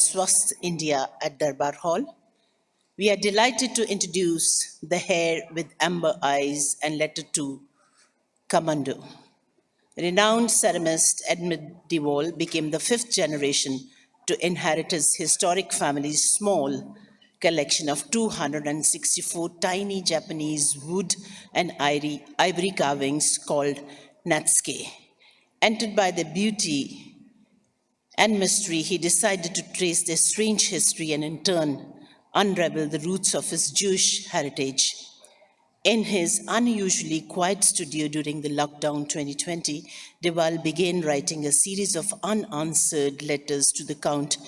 Swasth India at Darbar Hall. We are delighted to introduce The Hare with Amber Eyes and Letter to Camondo. Renowned ceramicist Edmund de Waal became the fifth generation to inherit his historic family's small collection of 264 tiny Japanese wood and ivory carvings called netsuke. Entered by their beauty and mystery, he decided to trace their strange history and in turn unravel the roots of his Jewish heritage. In his unusually quiet studio during the lockdown 2020, de Waal began writing a series of unanswered letters to the Count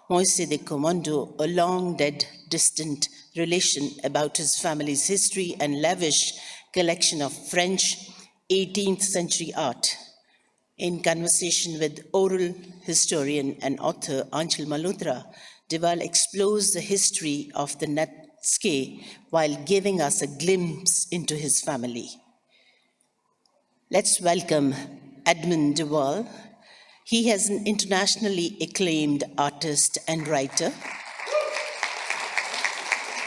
Moïse de Camondo, a long-dead, distant relation, about his family's history and lavish collection of French 18th-century art. In conversation with oral historian and author Aanchal Malhotra, de Waal explores the history of the netsuke while giving us a glimpse into his family. Let's welcome Edmund de Waal. He is an internationally acclaimed artist and writer.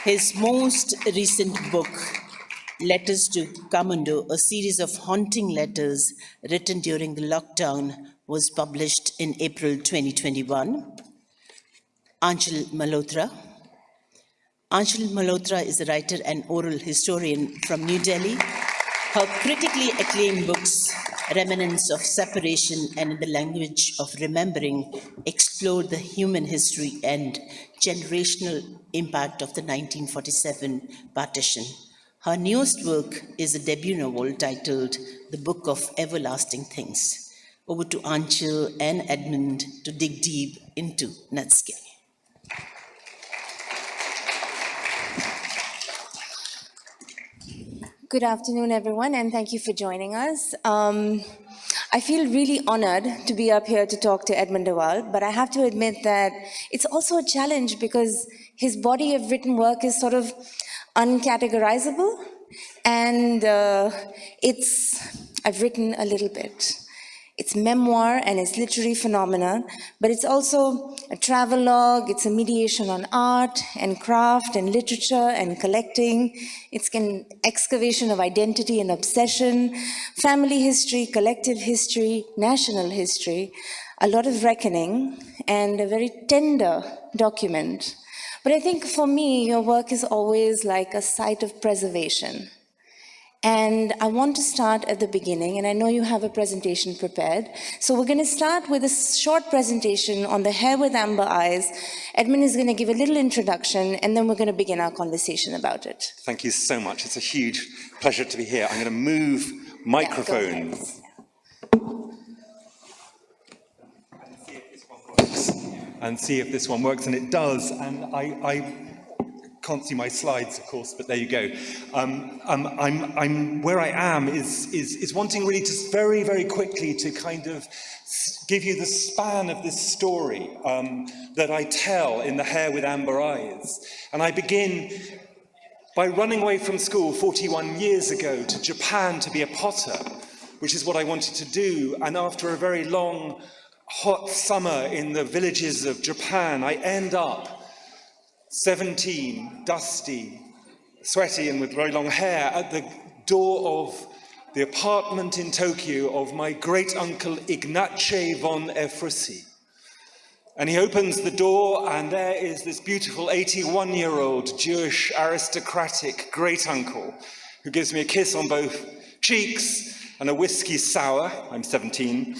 His most recent book, Letters to Camondo, a series of haunting letters written during the lockdown, was published in April 2021. Aanchal Malhotra. Aanchal Malhotra is a writer and oral historian from New Delhi. Her critically acclaimed books, Remnants of Separation and In the Language of Remembering, explore the human history and generational impact of the 1947 partition. Her newest work is a debut novel titled The Book of Everlasting Things. Over to Aanchal and Edmund to dig deep into netsuke. Good afternoon, everyone, and thank you for joining us. I feel really honored to be up here to talk to Edmund de Waal, but I have to admit that it's also a challenge because his body of written work is sort of uncategorizable, and I've written a little bit. It's memoir and it's literary phenomenon, but it's also a travelogue, it's a mediation on art and craft and literature and collecting. It's an excavation of identity and obsession, family history, collective history, national history, a lot of reckoning, and a very tender document. But I think for me, your work is always like a site of preservation. And I want to start at the beginning, and I know you have a presentation prepared. So we're going to start with a short presentation on The Hare with Amber Eyes. Edmund is going to give a little introduction, and then we're going to begin our conversation about it. Thank you so much. It's a huge pleasure to be here. I'm going to move microphones. And see if this one works, and it does. And I can't see my slides, of course, but there you go. I'm where I am is wanting really to very, very quickly to kind of give you the span of this story that I tell in The Hare with Amber Eyes. And I begin by running away from school 41 years ago to Japan to be a potter, which is what I wanted to do. And after a very long, hot summer in the villages of Japan, I end up 17, dusty, sweaty, and with very long hair, at the door of the apartment in Tokyo of my great-uncle Ignace von Efrussi. And he opens the door, and there is this beautiful 81-year-old Jewish aristocratic great-uncle who gives me a kiss on both cheeks and a whiskey sour. I'm 17.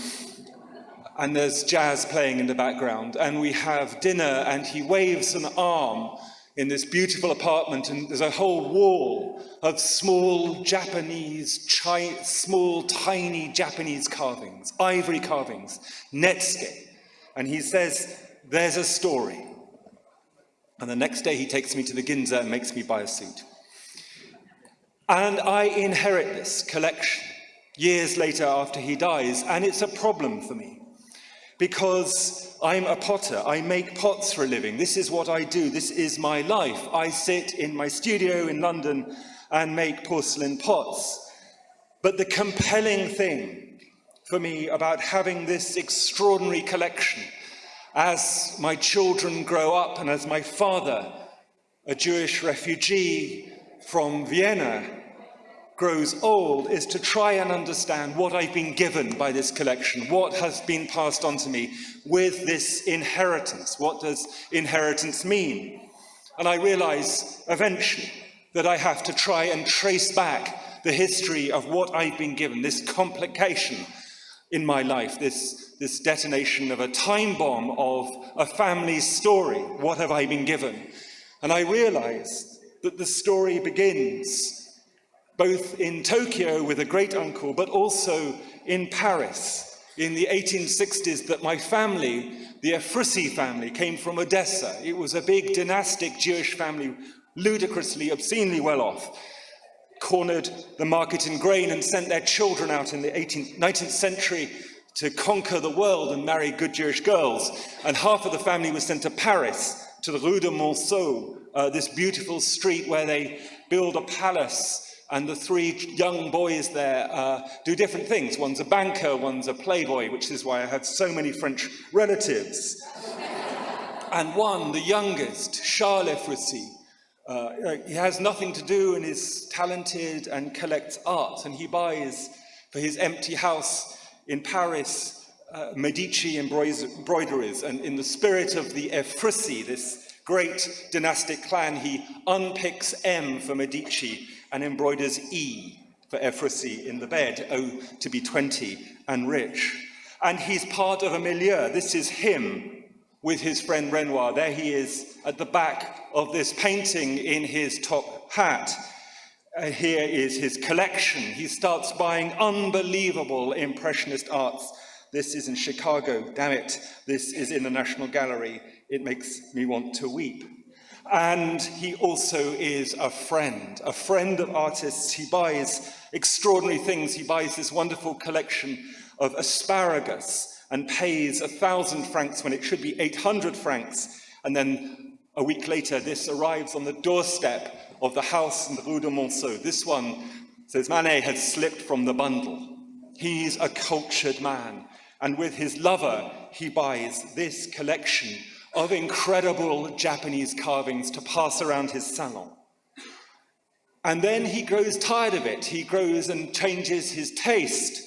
And there's jazz playing in the background, and we have dinner, and he waves an arm in this beautiful apartment, and there's a whole wall of small tiny Japanese carvings, ivory carvings, netsuke. And he says, there's a story. And the next day he takes me to the Ginza and makes me buy a suit. And I inherit this collection years later after he dies, and it's a problem for me. Because I'm a potter, I make pots for a living. This is what I do, this is my life. I sit in my studio in London and make porcelain pots. But the compelling thing for me about having this extraordinary collection as my children grow up and as my father, a Jewish refugee from Vienna, grows old, is to try and understand what I've been given by this collection, what has been passed on to me with this inheritance. What does inheritance mean? And I realize eventually that I have to try and trace back the history of what I've been given, this complication in my life, this detonation of a time bomb of a family's story. What have I been given? And I realized that the story begins both in Tokyo with a great uncle, but also in Paris in the 1860s, that my family, the Efrussi family, came from Odessa. It was a big dynastic Jewish family, ludicrously, obscenely well off, cornered the market in grain and sent their children out in the 19th century to conquer the world and marry good Jewish girls. And half of the family was sent to Paris, to the Rue de Monceau, this beautiful street where they build a palace. And the three young boys there do different things. One's a banker, one's a playboy, which is why I have so many French relatives. And one, the youngest, Charles Efrussi, he has nothing to do and is talented and collects art. And he buys, for his empty house in Paris, Medici embroideries. And in the spirit of the Efrussi, this great dynastic clan, he unpicks M for Medici and embroiders E for Efrussi in the bed, oh, to be 20 and rich. And he's part of a milieu. This is him with his friend Renoir. There he is at the back of this painting in his top hat. Here is his collection. He starts buying unbelievable Impressionist arts. This is in Chicago, damn it. This is in the National Gallery. It makes me want to weep. And he also is a friend of artists. He buys extraordinary things. He buys this wonderful collection of asparagus and pays 1,000 francs when it should be 800 francs. And then a week later, this arrives on the doorstep of the house in the Rue de Monceau. This one says Manet has slipped from the bundle. He's a cultured man. And with his lover, he buys this collection of incredible Japanese carvings to pass around his salon. And then he grows tired of it. He grows and changes his taste.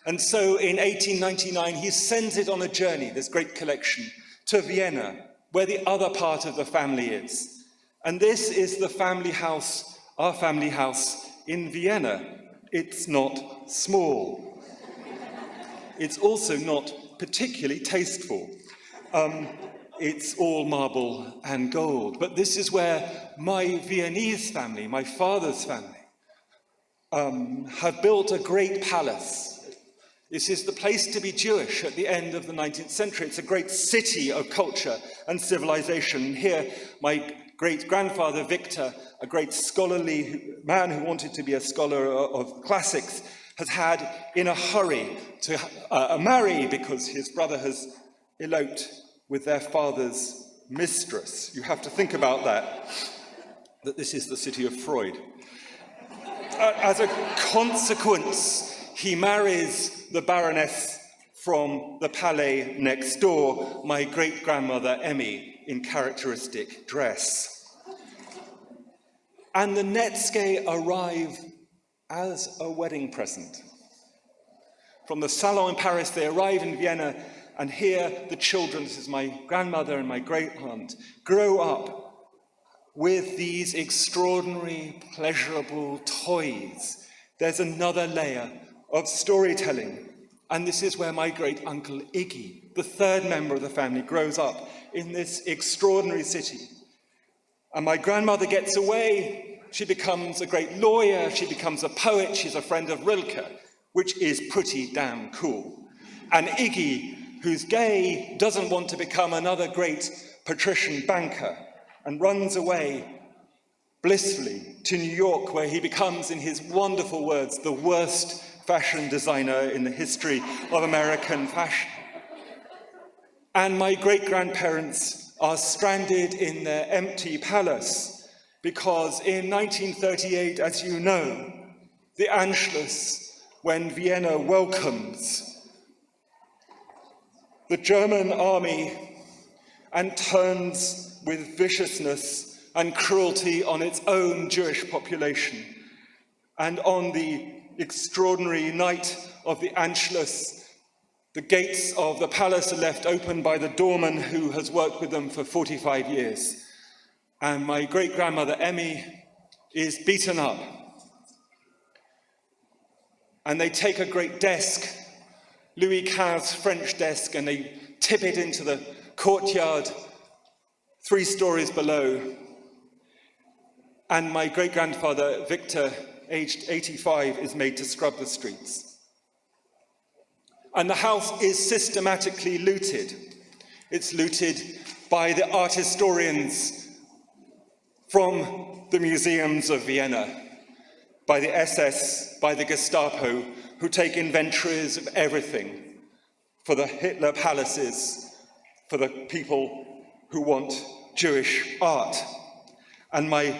And so in 1899, he sends it on a journey, this great collection, to Vienna, where the other part of the family is. And this is the family house, our family house in Vienna. It's not small. It's also not particularly tasteful. It's all marble and gold. But this is where my Viennese family, my father's family, have built a great palace. This is the place to be Jewish at the end of the 19th century. It's a great city of culture and civilization. Here, my great-grandfather, Victor, a great scholarly man who wanted to be a scholar of classics, has had in a hurry to marry because his brother has eloped with their father's mistress. You have to think about that this is the city of Freud. As a consequence, he marries the Baroness from the Palais next door, my great-grandmother Emmy, in characteristic dress. And the netsuke arrive as a wedding present. From the salon in Paris, they arrive in Vienna, and here the children, this is my grandmother and my great-aunt, grow up with these extraordinary, pleasurable toys. There's another layer of storytelling. And this is where my great-uncle Iggy, the third member of the family, grows up in this extraordinary city. And my grandmother gets away. She becomes a great lawyer. She becomes a poet. She's a friend of Rilke, which is pretty damn cool. And Iggy, who's gay, doesn't want to become another great patrician banker and runs away blissfully to New York, where he becomes, in his wonderful words, the worst fashion designer in the history of American fashion. And my great-grandparents are stranded in their empty palace because in 1938, as you know, the Anschluss, when Vienna welcomes the German army and turns with viciousness and cruelty on its own Jewish population. And on the extraordinary night of the Anschluss, the gates of the palace are left open by the doorman who has worked with them for 45 years. And my great-grandmother, Emmy, is beaten up. And they take a great desk, Louis XV French desk, and they tip it into the courtyard 3 stories below. And my great-grandfather, Victor, aged 85, is made to scrub the streets. And the house is systematically looted. It's looted by the art historians from the museums of Vienna, by the SS, by the Gestapo, who take inventories of everything for the Hitler palaces, for the people who want Jewish art. And my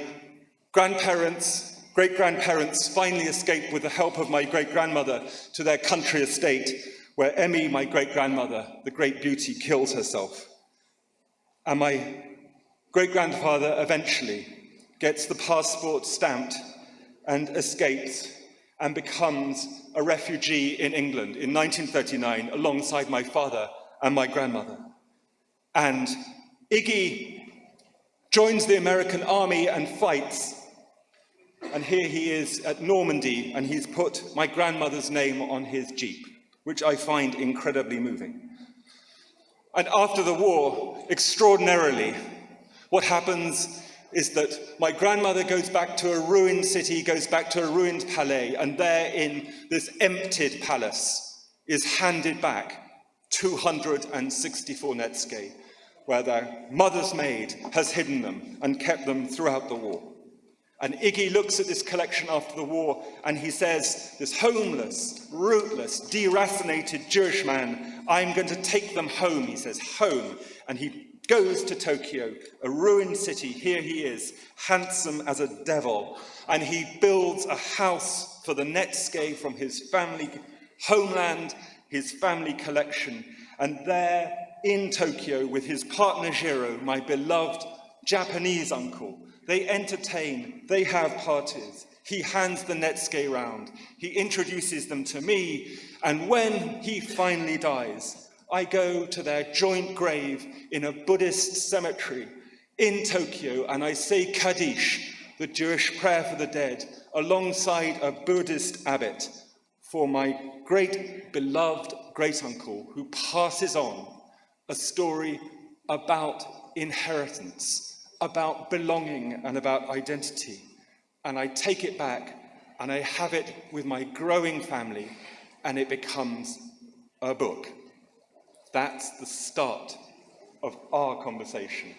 grandparents, great-grandparents finally escaped with the help of my great-grandmother to their country estate, where Emmy, my great-grandmother, the great beauty, killed herself. And my great-grandfather eventually gets the passport stamped and escapes and becomes a refugee in England in 1939 alongside my father and my grandmother. And Iggy joins the American army and fights. And here he is at Normandy, and he's put my grandmother's name on his jeep, which I find incredibly moving. And after the war, extraordinarily, what happens is that my grandmother goes back to a ruined city, goes back to a ruined palais, and there in this emptied palace is handed back 264 netsuke, where their mother's maid has hidden them and kept them throughout the war. And Iggy looks at this collection after the war and he says, this homeless, rootless, deracinated Jewish man, I'm going to take them home, he says, home. And he goes to Tokyo, a ruined city. Here he is, handsome as a devil. And he builds a house for the netsuke from his family homeland, his family collection. And there in Tokyo with his partner Jiro, my beloved Japanese uncle, they entertain, they have parties. He hands the netsuke round. He introduces them to me. And when he finally dies, I go to their joint grave in a Buddhist cemetery in Tokyo, and I say Kaddish, the Jewish prayer for the dead, alongside a Buddhist abbot for my great beloved great uncle who passes on a story about inheritance, about belonging and about identity. And I take it back and I have it with my growing family and it becomes a book. That's the start of our conversation.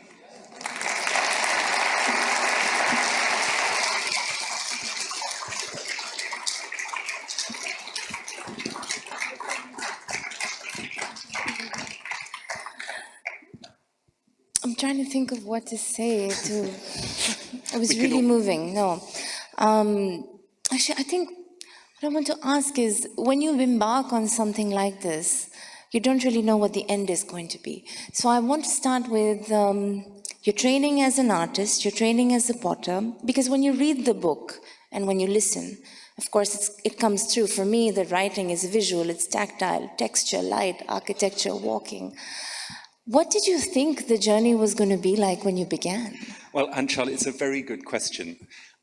I'm trying to think of what to say. It was really moving. No. Actually, I think what I want to ask is, when you embark on something like this, you don't really know what the end is going to be. So I want to start with your training as an artist, your training as a potter, because when you read the book and when you listen, of course, it comes through. For me, the writing is visual, it's tactile, texture, light, architecture, walking. What did you think the journey was going to be like when you began? Well, Aanchal, it's a very good question.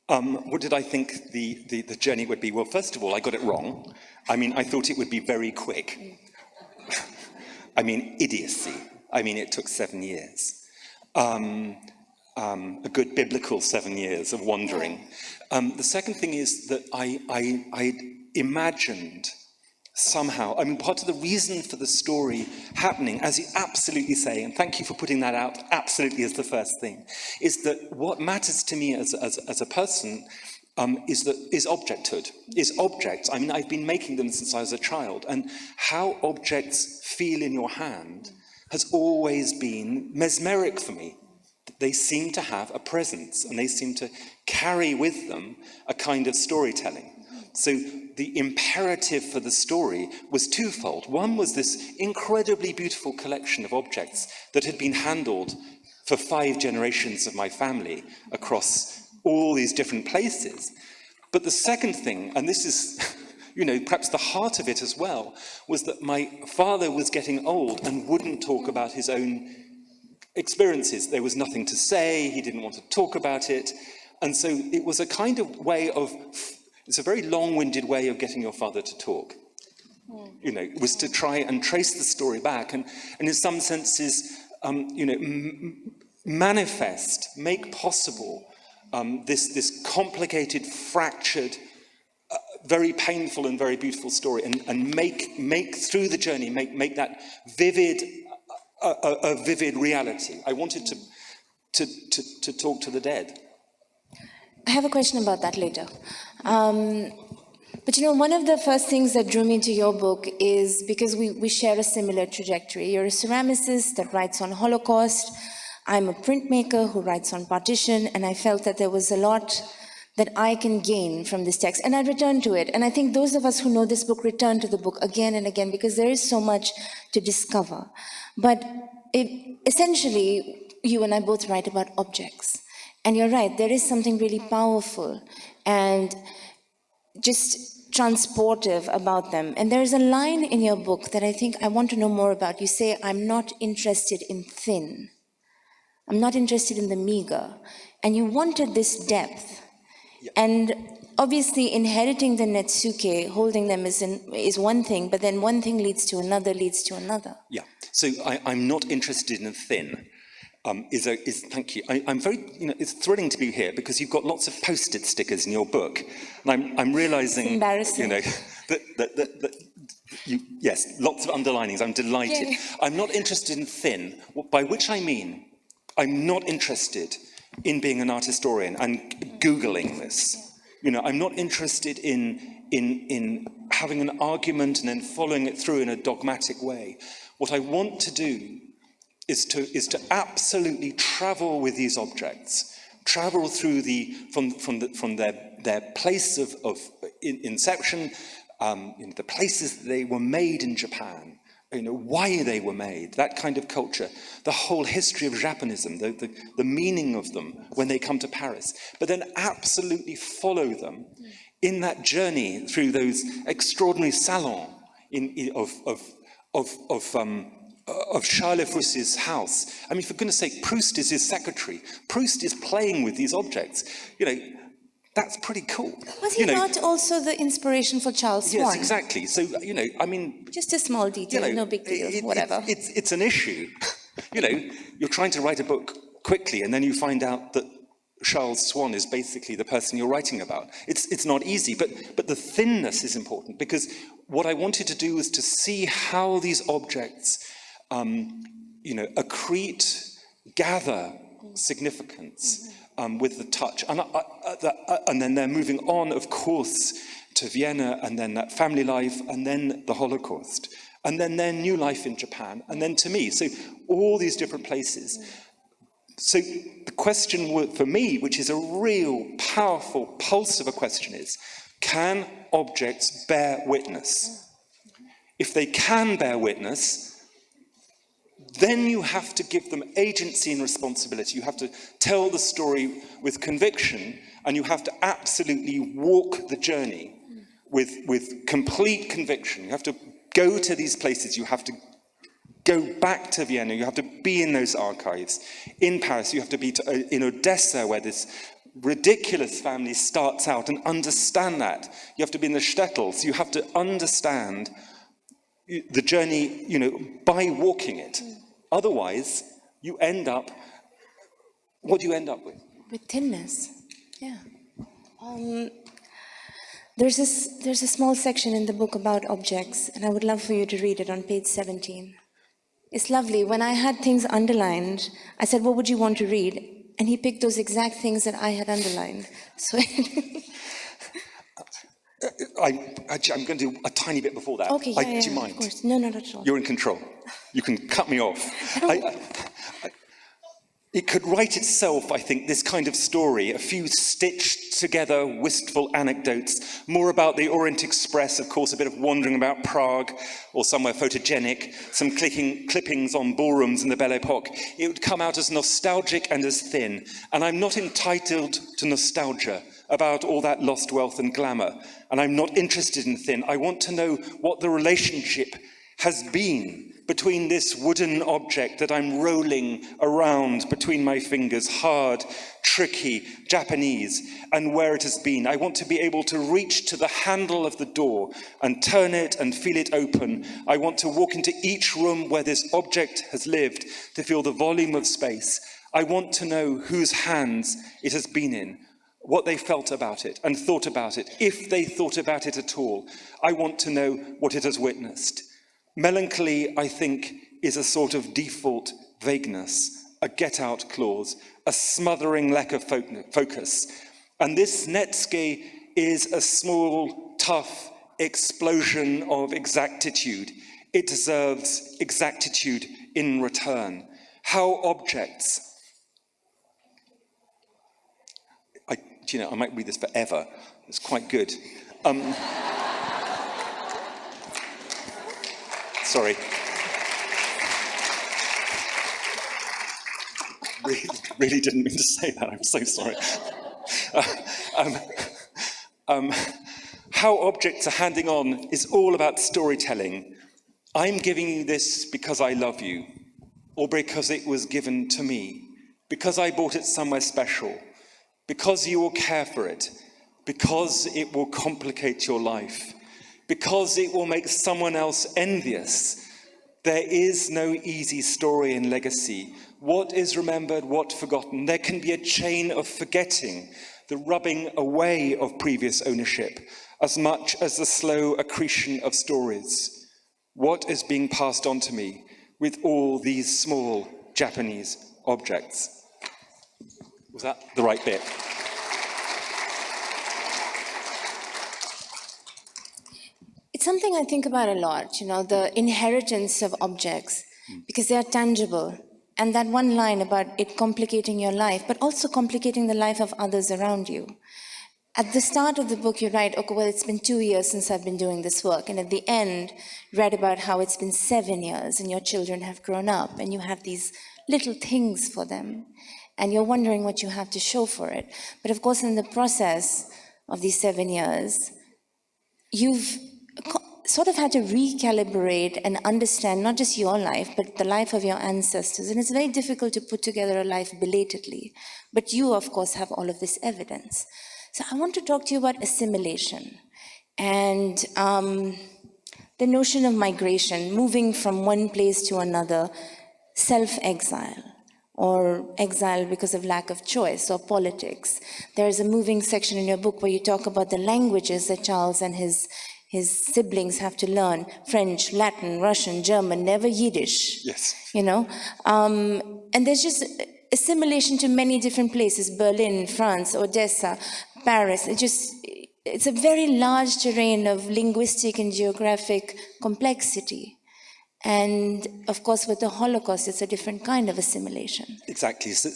What did I think the journey would be? Well, first of all, I got it wrong. I mean, I thought it would be very quick. I mean, idiocy. I mean, it took 7 years. A good biblical 7 years of wandering. The second thing is that I imagined somehow, I mean, part of the reason for the story happening, as you absolutely say, and thank you for putting that out, absolutely is the first thing, is that what matters to me as a person is objecthood, is objects. I mean, I've been making them since I was a child, and how objects feel in your hand has always been mesmeric for me. They seem to have a presence, and they seem to carry with them a kind of storytelling. So the imperative for the story was twofold. One was this incredibly beautiful collection of objects that had been handled for 5 generations of my family across all these different places. But the second thing, and this is, perhaps the heart of it as well, was that my father was getting old and wouldn't talk about his own experiences. There was nothing to say, he didn't want to talk about it. And so it was a kind of way of, it's a very long-winded way of getting your father to talk. It was to try and trace the story back and in some senses, manifest, make possible this complicated, fractured, very painful and very beautiful story, and make through the journey, make that vivid, a vivid reality. I wanted to talk to the dead. I have a question about that later. But one of the first things that drew me into your book is because we share a similar trajectory. You're a ceramicist that writes on Holocaust. I'm a printmaker who writes on partition, and I felt that there was a lot that I can gain from this text. And I returned to it. And I think those of us who know this book return to the book again and again because there is so much to discover. But essentially, you and I both write about objects. And you're right, there is something really powerful and just transportive about them. And there's a line in your book that I think I want to know more about. You say, I'm not interested in thin. I'm not interested in the meager. And you wanted this depth. Yeah. And obviously inheriting the netsuke, holding them is one thing, but then one thing leads to another, leads to another. Yeah, so I'm not interested in thin. Thank you. I'm very, it's thrilling to be here because you've got lots of post-it stickers in your book. And I'm realizing, it's embarrassing. that yes, lots of underlinings. I'm delighted. Yeah. I'm not interested in thin, by which I mean, I'm not interested in being an art historian and Googling this. I'm not interested in having an argument and then following it through in a dogmatic way. What I want to do is to absolutely travel with these objects, travel through from their place of inception, the places that they were made in Japan, why they were made, that kind of culture, the whole history of Japonism, the meaning of them when they come to Paris, but then absolutely follow them in that journey through those extraordinary salons of Charles Fousse's house. I mean, for goodness sake, Proust is his secretary. Proust is playing with these objects. That's pretty cool. Was he not also the inspiration for Charles Swan? Yes, exactly. So, I mean... Just a small detail, no big deal, whatever. It's an issue. You're trying to write a book quickly and then you find out that Charles Swan is basically the person you're writing about. It's not easy, but the thinness is important because what I wanted to do was to see how these objects accrete, gather significance with the touch. And then they're moving on, of course, to Vienna, and then that family life, and then the Holocaust, and then their new life in Japan, and then to me. So all these different places. So the question for me, which is a real powerful pulse of a question, is, can objects bear witness? If they can bear witness, then you have to give them agency and responsibility. You have to tell the story with conviction, and you have to absolutely walk the journey with complete conviction. You have to go to these places. You have to go back to Vienna. You have to be in those archives. In Paris, you have to be in Odessa, where this ridiculous family starts out, and understand that. You have to be in the shtetls. You have to understand the journey, by walking it. Otherwise, you end up, what do you end up with? With thinness, yeah. There's a small section in the book about objects, and I would love for you to read it on page 17. It's lovely. When I had things underlined, I said, what would you want to read? And he picked those exact things that I had underlined. So I'm going to do a tiny bit before that. Okay, yeah, do you mind? Of course. No, not at all. You're in control. You can cut me off. It could write itself, I think, this kind of story, a few stitched together wistful anecdotes, more about the Orient Express, of course, a bit of wandering about Prague or somewhere photogenic, some clippings on ballrooms in the Belle Epoque. It would come out as nostalgic and as thin, and I'm not entitled to nostalgia about all that lost wealth and glamour, and I'm not interested in thin. I want to know what the relationship has been between this wooden object that I'm rolling around between my fingers, hard, tricky, Japanese, and where it has been. I want to be able to reach to the handle of the door and turn it and feel it open. I want to walk into each room where this object has lived to feel the volume of space. I want to know whose hands it has been in, what they felt about it and thought about it, if they thought about it at all. I want to know what it has witnessed. Melancholy, I think, is a sort of default vagueness, a get-out clause, a smothering lack of focus. And this netsuke is a small, tough explosion of exactitude. It deserves exactitude in return. How objects... I might read this forever. It's quite good. Sorry. Really didn't mean to say that. I'm so sorry. How objects are handing on is all about storytelling. I'm giving you this because I love you, or because it was given to me, because I bought it somewhere special, because you will care for it, because it will complicate your life, because it will make someone else envious. There is no easy story in legacy. What is remembered, what forgotten? There can be a chain of forgetting, the rubbing away of previous ownership, as much as the slow accretion of stories. What is being passed on to me with all these small Japanese objects? Was that the right bit? It's something I think about a lot, the inheritance of objects, because they are tangible. And that one line about it complicating your life, but also complicating the life of others around you. At the start of the book, you write, okay, well, it's been 2 years since I've been doing this work. And at the end, read about how it's been 7 years and your children have grown up and you have these little things for them. And you're wondering what you have to show for it. But of course, in the process of these 7 years, you've sort of had to recalibrate and understand not just your life, but the life of your ancestors. And it's very difficult to put together a life belatedly. But you, of course, have all of this evidence. So I want to talk to you about assimilation and the notion of migration, moving from one place to another, self-exile, or exile because of lack of choice, or politics. There's a moving section in your book where you talk about the languages that Charles and his siblings have to learn: French, Latin, Russian, German, never Yiddish. Yes. And there's just assimilation to many different places: Berlin, France, Odessa, Paris. It's a very large terrain of linguistic and geographic complexity. And of course, with the Holocaust, it's a different kind of assimilation. Exactly. So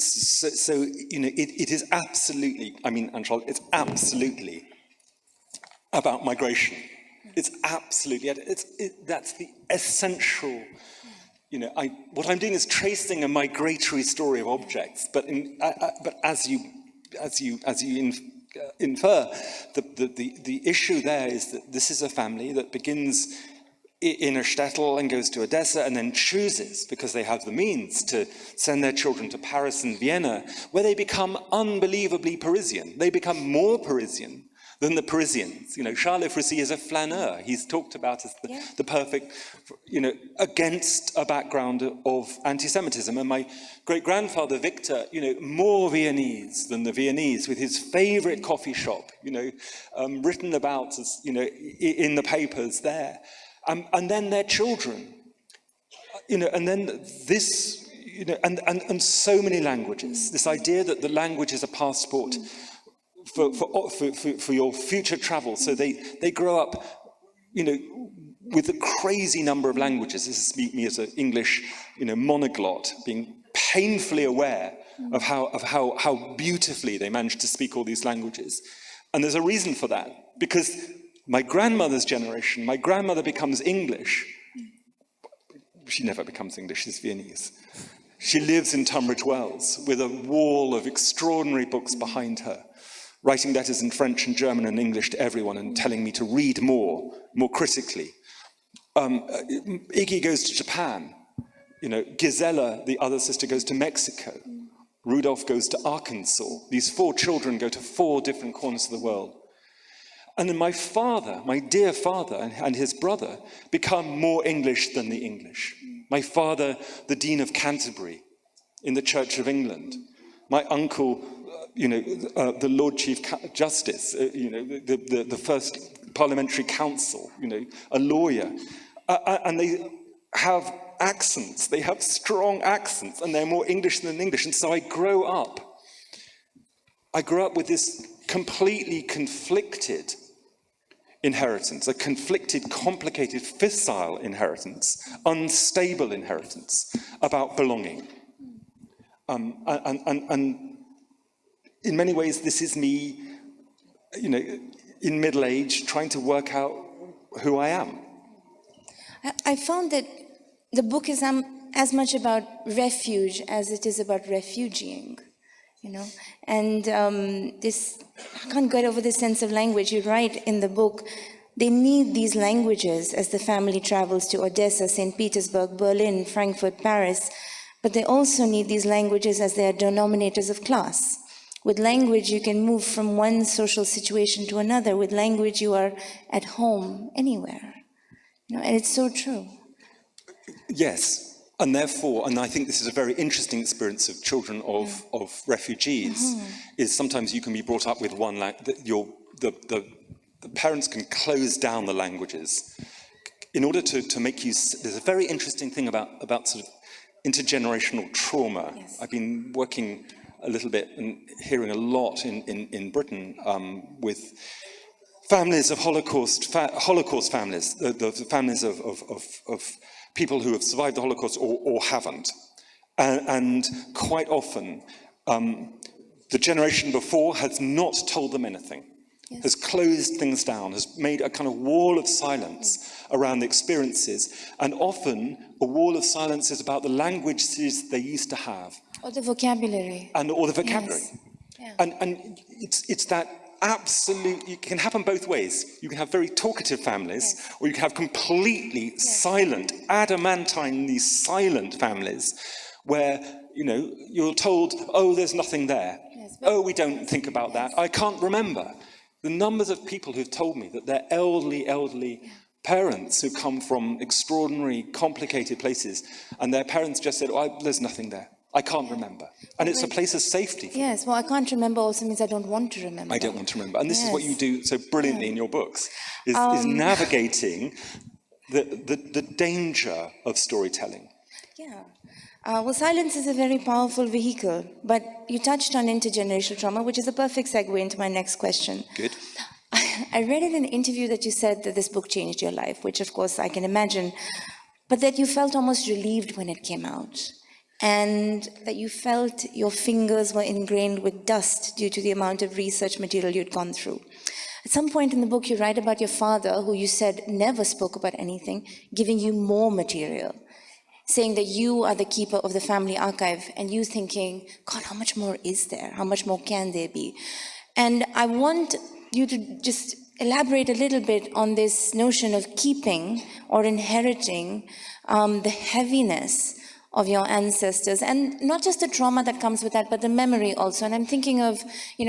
it is absolutely, Aanchal, it's absolutely about migration. It's absolutely, that's the essential, what I'm doing is tracing a migratory story of objects, but as you infer, the issue there is that this is a family that begins in a shtetl and goes to Odessa and then chooses, because they have the means, to send their children to Paris and Vienna, where they become unbelievably Parisian. They become more Parisian than the Parisians. Charles Efrussi is a flaneur. He's talked about as the perfect, against a background of anti-Semitism. And my great-grandfather, Victor, more Viennese than the Viennese, with his favorite coffee shop, written about as, in the papers there. And then their children, and then this, and so many languages. This idea that the language is a passport for your future travel. So they grow up, with a crazy number of languages. This is me as an English, monoglot, being painfully aware of how beautifully they managed to speak all these languages. And there's a reason for that, because my grandmother's generation, my grandmother becomes English. She never becomes English, she's Viennese. She lives in Tunbridge Wells with a wall of extraordinary books behind her, writing letters in French and German and English to everyone and telling me to read more critically. Iggy goes to Japan. Gisela, the other sister, goes to Mexico. Rudolph goes to Arkansas. These 4 children go to 4 different corners of the world. And then my father, my dear father, and his brother become more English than the English. My father, the Dean of Canterbury in the Church of England. My uncle, the Lord Chief Justice, the first parliamentary council, a lawyer. And they have accents, they have strong accents, and they're more English than English. And so I grew up with this completely conflicted inheritance, a conflicted, complicated, fissile inheritance, unstable inheritance about belonging. And in many ways, this is me, in middle age, trying to work out who I am. I found that the book is as much about refuge as it is about refugeeing, And I can't get over this sense of language. You write in the book, they need these languages as the family travels to Odessa, St. Petersburg, Berlin, Frankfurt, Paris, but they also need these languages as their denominators of class. With language, you can move from one social situation to another. With language, you are at home anywhere. And it's so true. Yes, and therefore, and I think this is a very interesting experience of children of refugees, is sometimes you can be brought up with one language, the parents can close down the languages in order to make you, there's a very interesting thing about sort of intergenerational trauma. Yes. I've been working a little bit and hearing a lot in Britain with families of Holocaust families, the families of people who have survived the Holocaust or haven't. And quite often, the generation before has not told them anything, yes. Has closed things down, has made a kind of wall of silence around the experiences. And often, a wall of silence is about the languages they used to have. Or the vocabulary. Or the vocabulary. Yes. Yeah. And it's that absolute, it can happen both ways. You can have very talkative families, yes. Or you can have completely silent, adamantinely silent families, where, you're told, oh, there's nothing there. Yes, oh, we don't think about that. I can't remember. The numbers of people who've told me that their elderly parents who come from extraordinary, complicated places, and their parents just said, oh, there's nothing there. I can't remember. And it's a place of safety for yes, well, I can't remember also means I don't want to remember. I don't want to remember. And this is what you do so brilliantly in your books, is navigating the danger of storytelling. Yeah. Well, silence is a very powerful vehicle, but you touched on intergenerational trauma, which is a perfect segue into my next question. Good. I read in an interview that you said that this book changed your life, which of course I can imagine, but that you felt almost relieved when it came out. And that you felt your fingers were ingrained with dust due to the amount of research material you'd gone through. At some point in the book, you write about your father, who you said never spoke about anything, giving you more material, saying that you are the keeper of the family archive, and you thinking, God, how much more is there? How much more can there be? And I want you to just elaborate a little bit on this notion of keeping or inheriting the heaviness of your ancestors, and not just the trauma that comes with that, but the memory also. And I'm thinking of,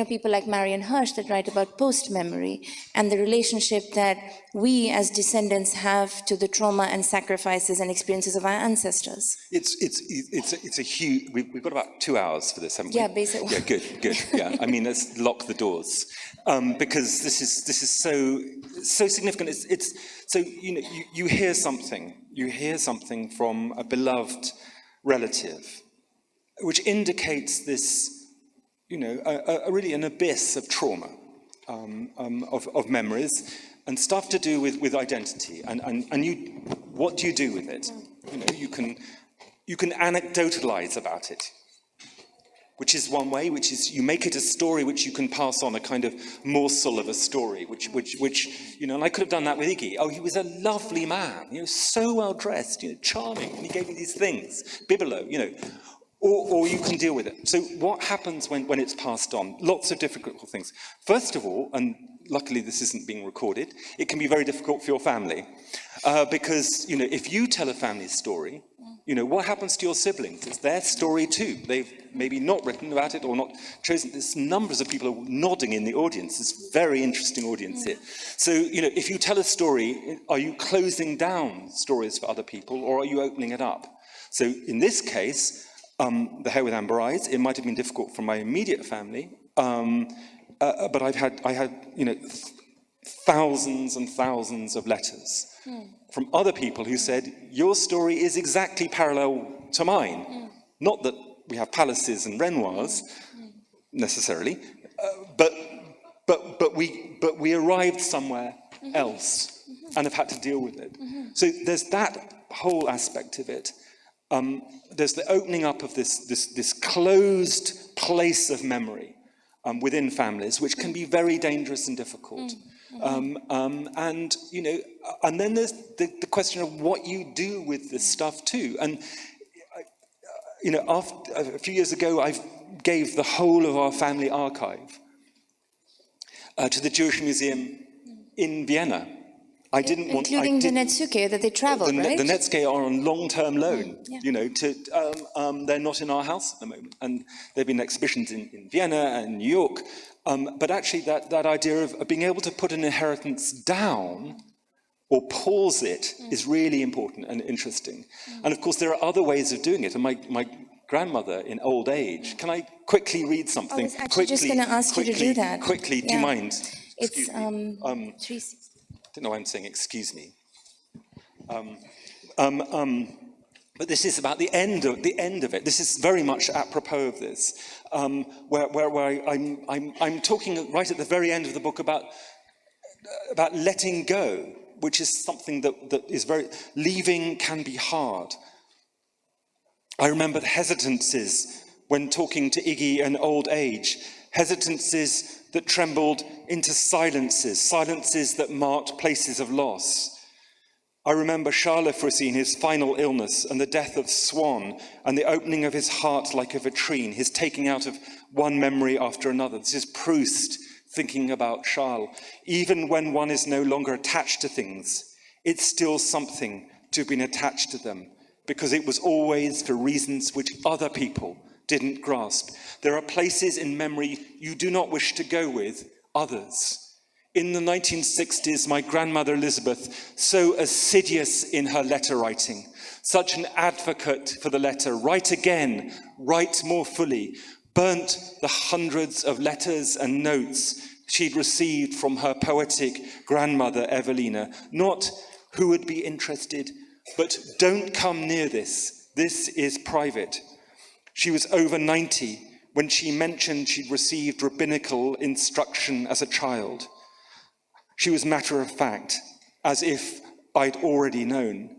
people like Marion Hirsch that write about post-memory and the relationship that we as descendants have to the trauma and sacrifices and experiences of our ancestors. It's a huge. We've got about 2 hours for this, haven't we? Yeah, basically. Yeah, good. Yeah, I mean, let's lock the doors because this is so significant. It's so you hear something from a beloved relative, which indicates this, really an abyss of trauma, of memories, and stuff to do with identity. And you, what do you do with it? You can anecdotalize about it, which is one way, which is you make it a story which you can pass on, a kind of morsel of a story, which and I could have done that with Iggy. Oh, he was a lovely man, so well dressed, charming, and he gave me these things, bibelo, or you can deal with it. So what happens when it's passed on? Lots of difficult things. First of all, and luckily this isn't being recorded, it can be very difficult for your family, because, if you tell a family story, what happens to your siblings? It's their story too. They've maybe not written about it or not chosen. There's numbers of people nodding in the audience. It's a very interesting audience here. So, if you tell a story, are you closing down stories for other people or are you opening it up? So in this case, The Hare with Amber Eyes, it might have been difficult for my immediate family, but I had thousands and thousands of letters from other people who said, your story is exactly parallel to mine. Not that we have palaces and Renoirs, necessarily, but we arrived somewhere else and have had to deal with it. So there's that whole aspect of it. There's the opening up of this closed place of memory within families, which can be very dangerous and difficult. And then there's the question of what you do with this stuff too. And after, a few years ago, I gave the whole of our family archive to the Jewish Museum in Vienna. Including the netsuke that they traveled, right? The netsuke are on long-term loan, they're not in our house at the moment. And there have been exhibitions in Vienna and New York. But actually that idea of being able to put an inheritance down or pause it is really important and interesting. And of course, there are other ways of doing it. And my grandmother in old age, can I quickly read something? I was actually just going to ask you to do that. Quickly, do you mind? It's 360. I don't know why I'm saying excuse me. But this is about the end of it. This is very much apropos of this, where I'm talking right at the very end of the book about letting go, which is something that is leaving can be hard. I remember the hesitances when talking to Iggy in old age, hesitances that trembled into silences that marked places of loss. I remember Charles Froissy in his final illness and the death of Swann and the opening of his heart like a vitrine, his taking out of one memory after another. This is Proust thinking about Charles. Even when one is no longer attached to things, it's still something to have been attached to them, because it was always for reasons which other people didn't grasp. There are places in memory you do not wish to go with others. In the 1960s, my grandmother Elizabeth, so assiduous in her letter writing, such an advocate for the letter, write again, write more fully, burnt the hundreds of letters and notes she'd received from her poetic grandmother Evelina. Not who would be interested, but don't come near this. This is private. She was over 90 when she mentioned she'd received rabbinical instruction as a child. She was matter of fact, as if I'd already known.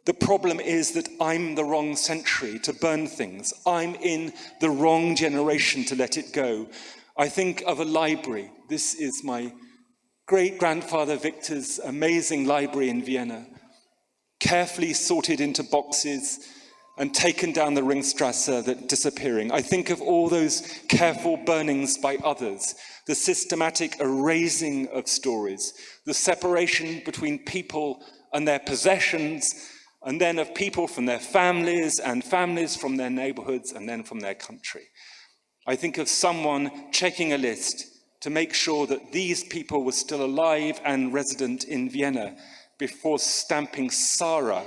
The problem is that I'm the wrong century to burn things. I'm in the wrong generation to let it go. I think of a library. This is my great-grandfather Victor's amazing library in Vienna, carefully sorted into boxes and taken down the Ringstrasse, disappearing. I think of all those careful burnings by others, the systematic erasing of stories, the separation between people and their possessions, and then of people from their families, and families from their neighborhoods, and then from their country. I think of someone checking a list to make sure that these people were still alive and resident in Vienna before stamping Sarah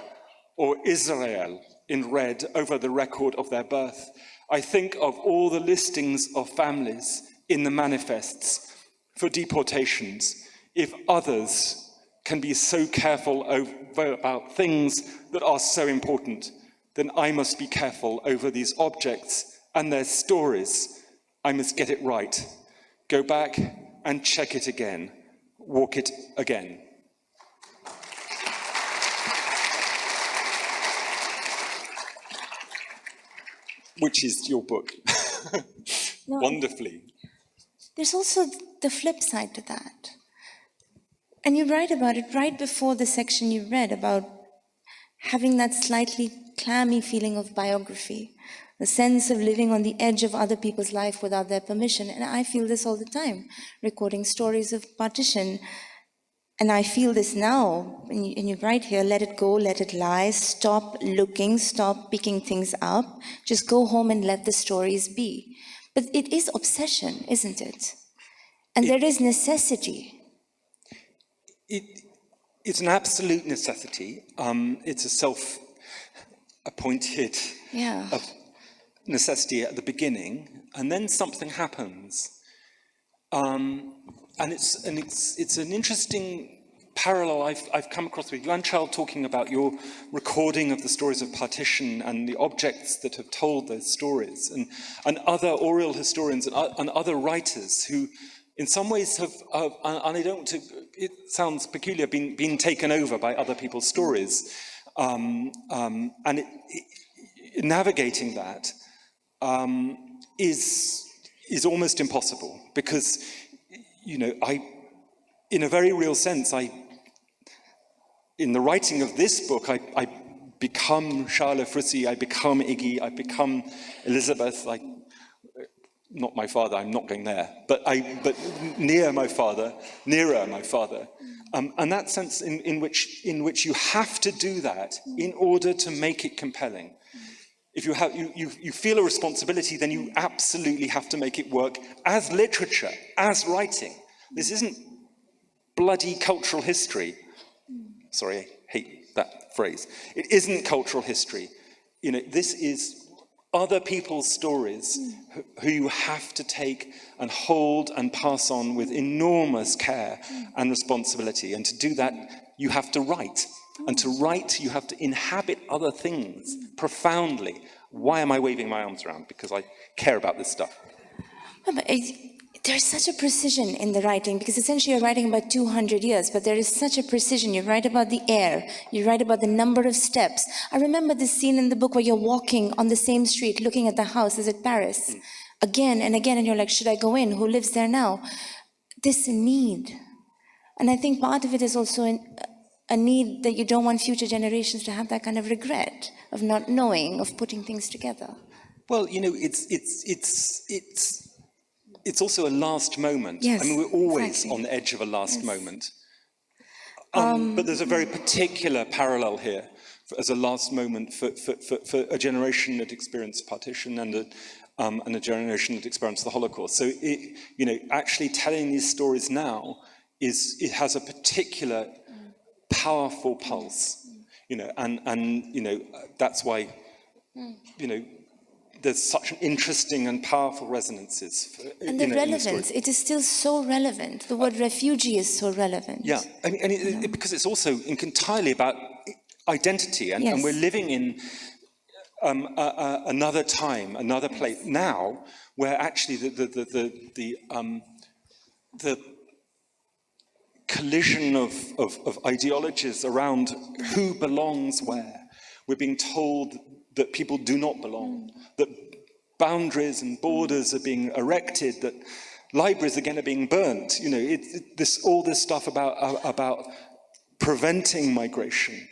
or Israel in red over the record of their birth. I think of all the listings of families in the manifests for deportations. If others can be so careful about things that are so important, then I must be careful over these objects and their stories. I must get it right. Go back and check it again. Walk it again. Which is your book. No, wonderfully. there's also the flip side to that. And you write about it right before the section you read about having that slightly clammy feeling of biography, the sense of living on the edge of other people's life without their permission. And I feel this all the time, recording stories of partition. And I feel this now, and you write here, let it go, let it lie, stop looking, stop picking things up, just go home and let the stories be. But it is obsession, isn't it? And there is necessity. It's an absolute necessity. It's a self-appointed necessity at the beginning, and then something happens. And it's an interesting parallel I've come across with you, Aanchal, talking about your recording of the stories of partition and the objects that have told those stories, and other oral historians and other writers who, in some ways, have and I don't. It sounds peculiar, been taken over by other people's stories, navigating that is almost impossible because, you know, in a very real sense, in the writing of this book, I become Charles Frissi, I become Iggy, I become Elizabeth, not my father, I'm not going there, but nearer my father, and that sense in which you have to do that in order to make it compelling. If you feel a responsibility, then you absolutely have to make it work as literature, as writing. This isn't bloody cultural history. Sorry, I hate that phrase. It isn't cultural history. You know, this is other people's stories who you have to take and hold and pass on with enormous care and responsibility. And to do that, you have to write. And to write, you have to inhabit other things profoundly. Why am I waving my arms around? Because I care about this stuff. But there's such a precision in the writing, because essentially you're writing about 200 years, but there is such a precision. You write about the air, you write about the number of steps. I remember this scene in the book where you're walking on the same street, looking at the house. Is it Paris? Again and again, and you're like, should I go in? Who lives there now? This need. And I think part of it is also a need that you don't want future generations to have that kind of regret of not knowing, of putting things together. Well, you know, it's also a last moment. Yes, I mean, we're always exactly. on the edge of a last moment. But there's a very particular parallel here as a last moment for a generation that experienced partition and a generation that experienced the Holocaust. So, you know, actually telling these stories now it has a particular powerful pulse. You know, and you know, that's why, you know, there's such an interesting and powerful resonances. And the relevance, it is still so relevant. The word refugee is so relevant. Yeah, because it's also entirely about identity, and we're living in another time, another place now, where actually the collision of ideologies around who belongs where. We're being told that people do not belong, that boundaries and borders are being erected, that libraries again are being burnt. You know, all this stuff about preventing migration,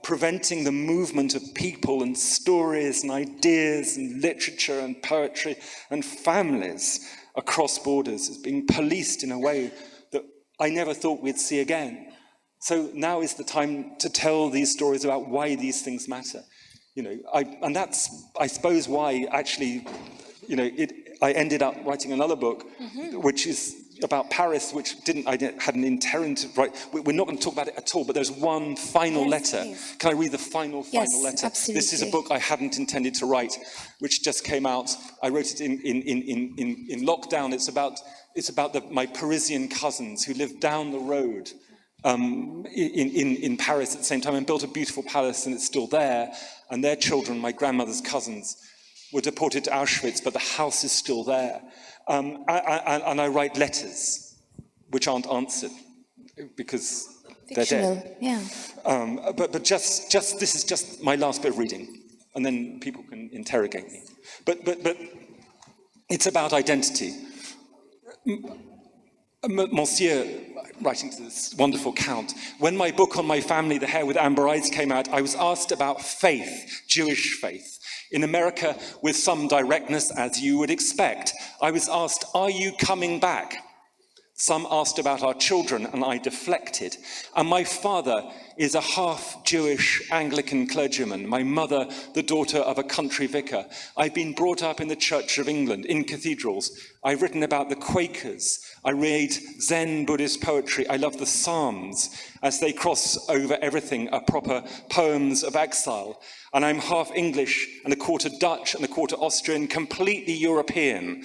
preventing the movement of people and stories and ideas and literature and poetry and families across borders is being policed in a way that I never thought we'd see again. So now is the time to tell these stories about why these things matter. You know, and that's, I suppose, why actually, you know, I ended up writing another book, which is about Paris, which I hadn't intended to write. We're not going to talk about it at all, but there's one final letter. Please. Can I read the final letter? Absolutely. This is a book I hadn't intended to write, which just came out. I wrote it in lockdown. It's about my Parisian cousins who live down the road in Paris at the same time, and built a beautiful palace, and it's still there. And their children, my grandmother's cousins, were deported to Auschwitz, but the house is still there. And I write letters which aren't answered because they're dead. Yeah. But just this is just my last bit of reading, and then people can interrogate me. But It's about identity. Monsieur, writing to this wonderful Count, when my book on my family, The Hare with Amber Eyes, came out, I was asked about faith, Jewish faith. In America, with some directness, as you would expect, I was asked, are you coming back? Some asked about our children, and I deflected. And my father is a half-Jewish Anglican clergyman. My mother, the daughter of a country vicar. I've been brought up in the Church of England, in cathedrals. I've written about the Quakers. I read Zen Buddhist poetry. I love the Psalms, as they cross over everything, are proper poems of exile. And I'm half English, and a quarter Dutch, and a quarter Austrian, completely European.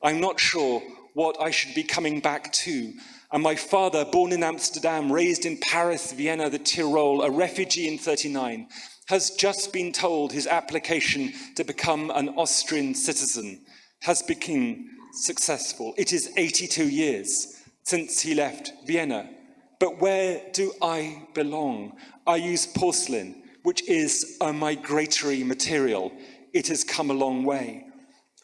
I'm not sure what I should be coming back to. And my father, born in Amsterdam, raised in Paris, Vienna, the Tyrol, a refugee in 1939, has just been told his application to become an Austrian citizen has become successful. It is 82 years since he left Vienna. But where do I belong? I use porcelain, which is a migratory material. It has come a long way.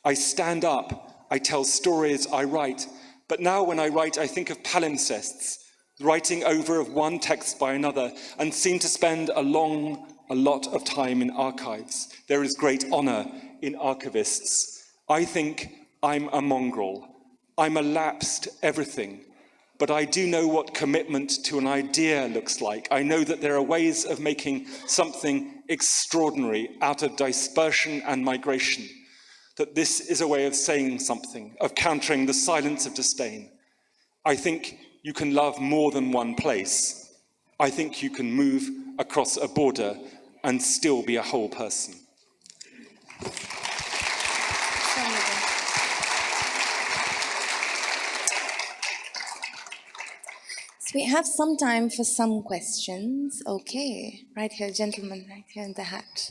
I stand up, I tell stories, I write. But now when I write, I think of palimpsests, writing over of one text by another, and seem to spend a lot of time in archives. There is great honor in archivists. I think I'm a mongrel. I'm a lapsed everything. But I do know what commitment to an idea looks like. I know that there are ways of making something extraordinary out of dispersion and migration. That this is a way of saying something, of countering the silence of disdain. I think you can love more than one place. I think you can move across a border and still be a whole person. So we have some time for some questions. Okay, right here, gentleman, right here in the hat.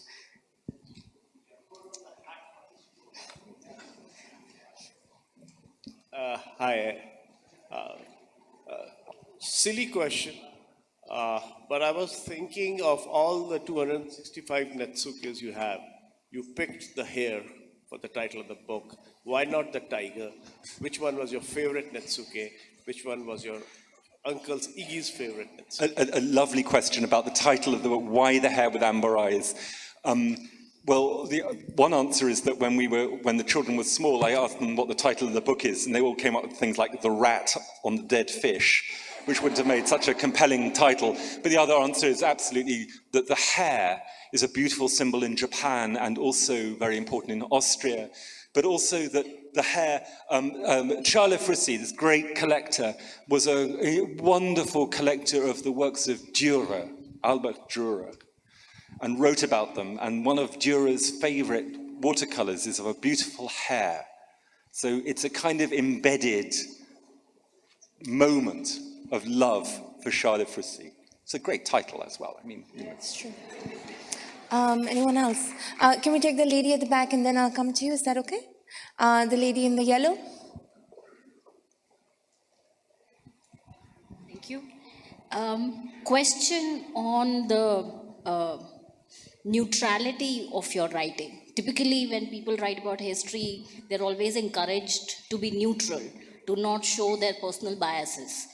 Hi. Silly question, but I was thinking of all the 265 netsukes you have. You picked the hare for the title of the book. Why not the tiger? Which one was your favorite netsuke? Which one was your uncle's Iggy's favorite netsuke? A lovely question about the title of the book, Why the Hare with Amber Eyes? Well, the one answer is that when the children were small, I asked them what the title of the book is, and they all came up with things like The Rat on the Dead Fish, which would have made such a compelling title. But the other answer is absolutely that the hare is a beautiful symbol in Japan and also very important in Austria, but also that the hare, Charles Frissi, this great collector, was a wonderful collector of the works of Dürer, Albert Dürer, and wrote about them. And one of Dürer's favorite watercolors is of a beautiful hare. So it's a kind of embedded moment of love for Charles Frissi. It's a great title as well. I mean, That's true. Anyone else? Can we take the lady at the back and then I'll come to you? Is that okay? The lady in the yellow. Thank you. Question on the neutrality of your writing. Typically, when people write about history, they're always encouraged to be neutral, to not show their personal biases.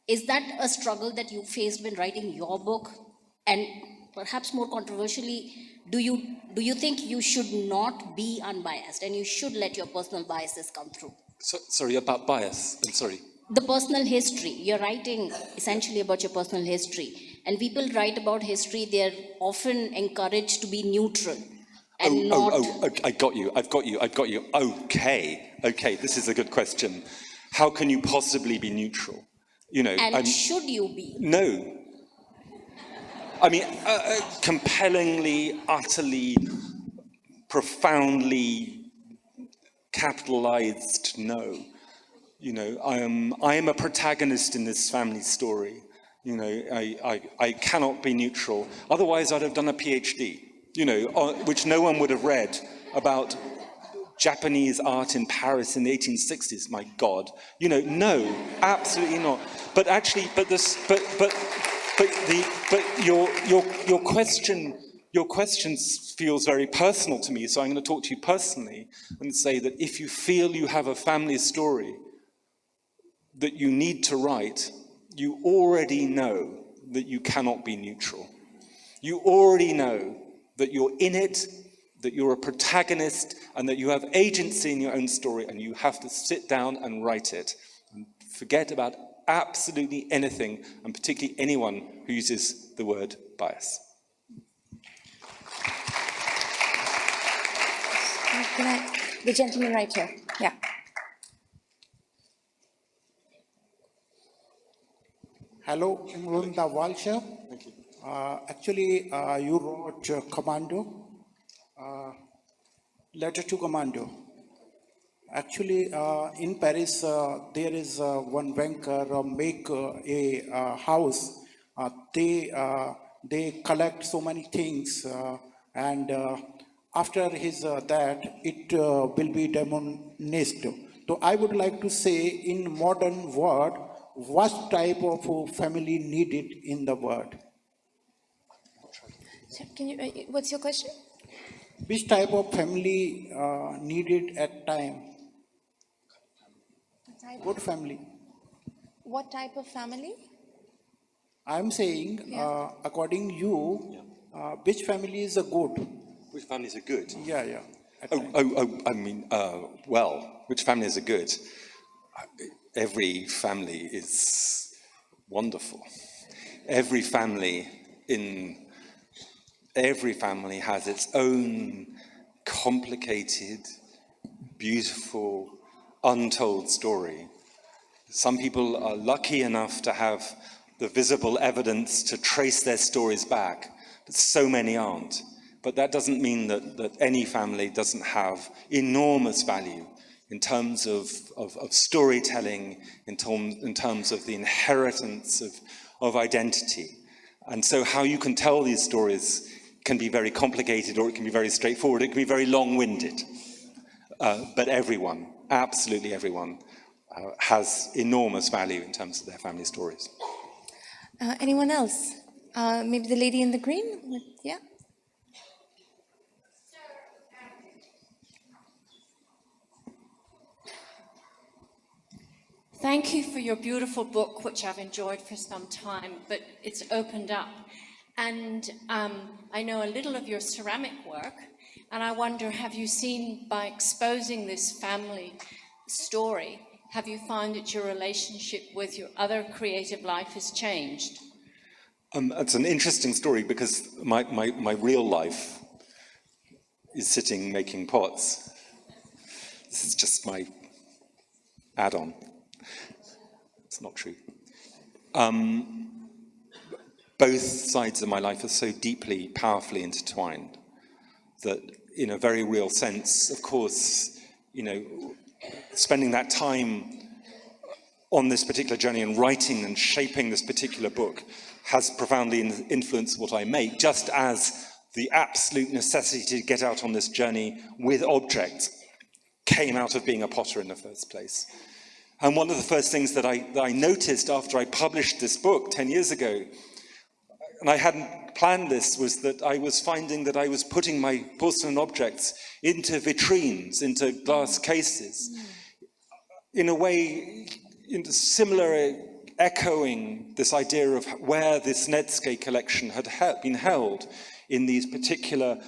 Is that a struggle that you faced when writing your book? And perhaps more controversially, do you think you should not be unbiased and you should let your personal biases come through? Sorry, about bias. I'm sorry. The personal history. You're writing essentially about your personal history. And people write about history, they're often encouraged to be neutral. And I got you. I've got you. Okay, this is a good question. How can you possibly be neutral? And should you be? No. I mean, compellingly, utterly, profoundly capitalized no. I am a protagonist in this family story. I cannot be neutral. Otherwise, I'd have done a PhD, which no one would have read about Japanese art in Paris in the 1860s. My God, no, absolutely not. But actually, your your question feels very personal to me, so I'm going to talk to you personally and say that if you feel you have a family story that you need to write, you already know that you cannot be neutral. You already know that you're in it, that you're a protagonist, and that you have agency in your own story, and you have to sit down and write it. And forget about absolutely anything, and particularly anyone who uses the word bias. The gentleman right here. Yeah. Hello, Edmund de Waal. Thank you. Actually, you wrote Commando, Letter to Commando. Actually, in Paris, there is one banker make a house. They collect so many things, and after his that, it will be demonized. So I would like to say, in modern world, what type of family needed in the world? So can you, what's your question? Which type of family needed at time? Good family. What type of family? I'm saying, Yeah. according you, which family is a good? Which families are good? Yeah. Well, which families are good? Every family is wonderful. Every family has its own complicated, beautiful, untold story. Some people are lucky enough to have the visible evidence to trace their stories back, but so many aren't. But that doesn't mean that any family doesn't have enormous value in terms of storytelling, in terms of the inheritance of identity. And so how you can tell these stories can be very complicated, or it can be very straightforward, it can be very long-winded. But everyone, absolutely everyone, has enormous value in terms of their family stories. Anyone else? Maybe the lady in the green? Yeah. Thank you for your beautiful book, which I've enjoyed for some time, but it's opened up. And I know a little of your ceramic work, and I wonder, have you seen, by exposing this family story, have you found that your relationship with your other creative life has changed? It's an interesting story because my real life is sitting making pots. This is just my add-on. It's not true. Both sides of my life are so deeply, powerfully intertwined that, in a very real sense, of course, spending that time on this particular journey and writing and shaping this particular book has profoundly influenced what I make, just as the absolute necessity to get out on this journey with objects came out of being a potter in the first place. And one of the first things that I noticed after I published this book 10 years ago, and I hadn't planned this, was that I was finding that I was putting my porcelain objects into vitrines, into glass cases, in a way, similar, echoing this idea of where this netsuke collection had been held in these particular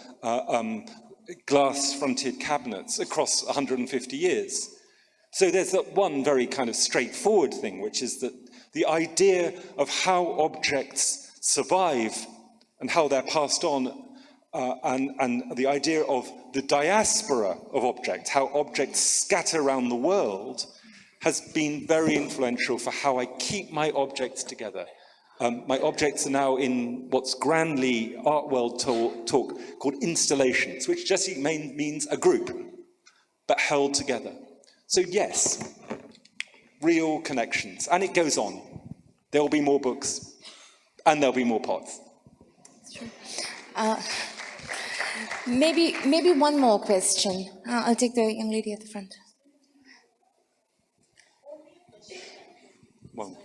glass-fronted cabinets across 150 years. So there's that one very kind of straightforward thing, which is that the idea of how objects survive and how they're passed on, and the idea of the diaspora of objects, how objects scatter around the world, has been very influential for how I keep my objects together. My objects are now in what's grandly art world talk called installations, which just means a group, but held together. So yes, real connections, and it goes on. There will be more books, and there'll be more pots. Maybe one more question. I'll take the young lady at the front. Well,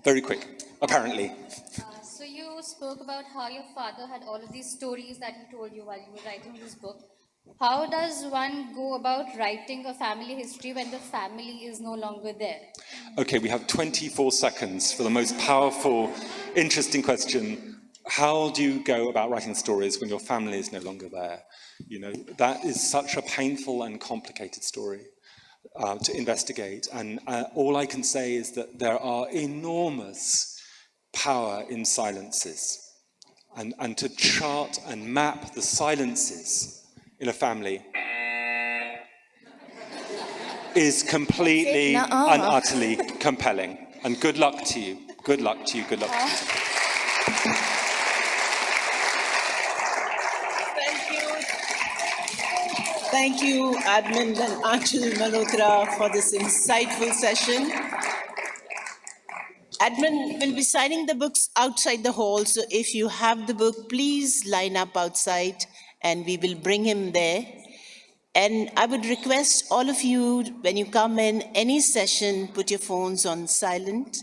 very quick, apparently. So you you spoke about how your father had all of these stories that he told you while you were writing this book. How does one go about writing a family history when the family is no longer there? Okay, we have 24 seconds for the most powerful, interesting question. How do you go about writing stories when your family is no longer there? You know, that is such a painful and complicated story to investigate. And all I can say is that there are enormous power in silences. And to chart and map the silences in a family is completely and utterly compelling. And good luck to you. Good luck to you. Good luck to you. Thank you, Edmund and Aanchal Malhotra, for this insightful session. Edmund will be signing the books outside the hall, so if you have the book, please line up outside and we will bring him there. And I would request all of you, when you come in any session, put your phones on silent.